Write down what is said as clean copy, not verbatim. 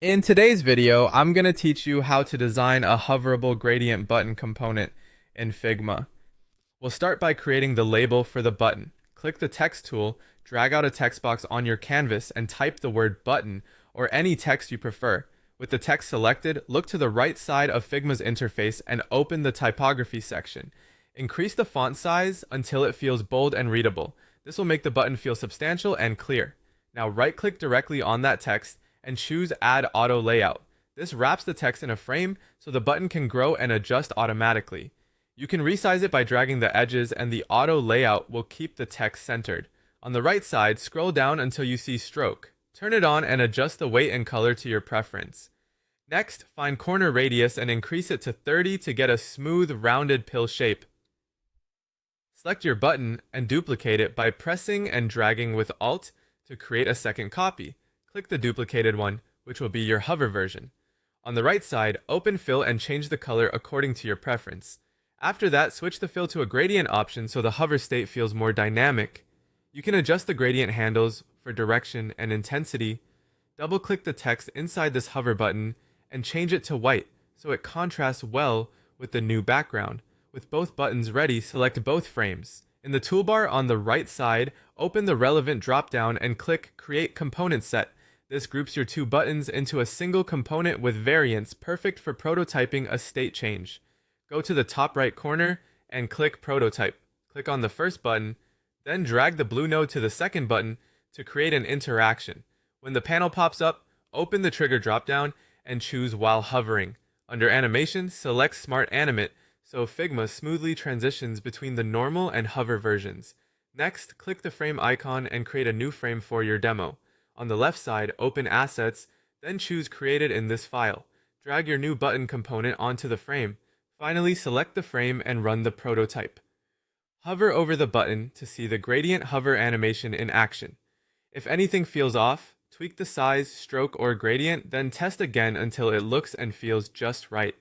In today's video, I'm going to teach you how to design a hoverable gradient button component in Figma. We'll start by creating the label for the button. Click the text tool, drag out a text box on your canvas, and type the word button or any text you prefer. With the text selected, look to the right side of Figma's interface and open the typography section. Increase the font size until it feels bold and readable. This will make the button feel substantial and clear. Now right-click directly on that text and choose Add Auto Layout. This wraps the text in a frame so the button can grow and adjust automatically. You can resize it by dragging the edges, and the auto layout will keep the text centered. On the right side, scroll down until you see stroke. Turn it on and adjust the weight and color to your preference. Next, find corner radius and increase it to 30 to get a smooth, rounded pill shape. Select your button and duplicate it by pressing and dragging with Alt to create a second copy. Click the duplicated one, which will be your hover version. On the right side, open Fill and change the color according to your preference. After that, switch the fill to a gradient option so the hover state feels more dynamic. You can adjust the gradient handles for direction and intensity. Double-click the text inside this hover button and change it to white so it contrasts well with the new background. With both buttons ready, select both frames. In the toolbar on the right side, open the relevant drop-down and click Create Component Set. This groups your two buttons into a single component with variants, perfect for prototyping a state change. Go to the top right corner and click Prototype. Click on the first button, then drag the blue node to the second button to create an interaction. When the panel pops up, open the trigger dropdown and choose While Hovering. Under Animation, select Smart Animate so Figma smoothly transitions between the normal and hover versions. Next, click the frame icon and create a new frame for your demo. On the left side, open Assets, then choose Created in this file. Drag your new button component onto the frame. Finally, select the frame and run the prototype. Hover over the button to see the gradient hover animation in action. If anything feels off, tweak the size, stroke, or gradient, then test again until it looks and feels just right.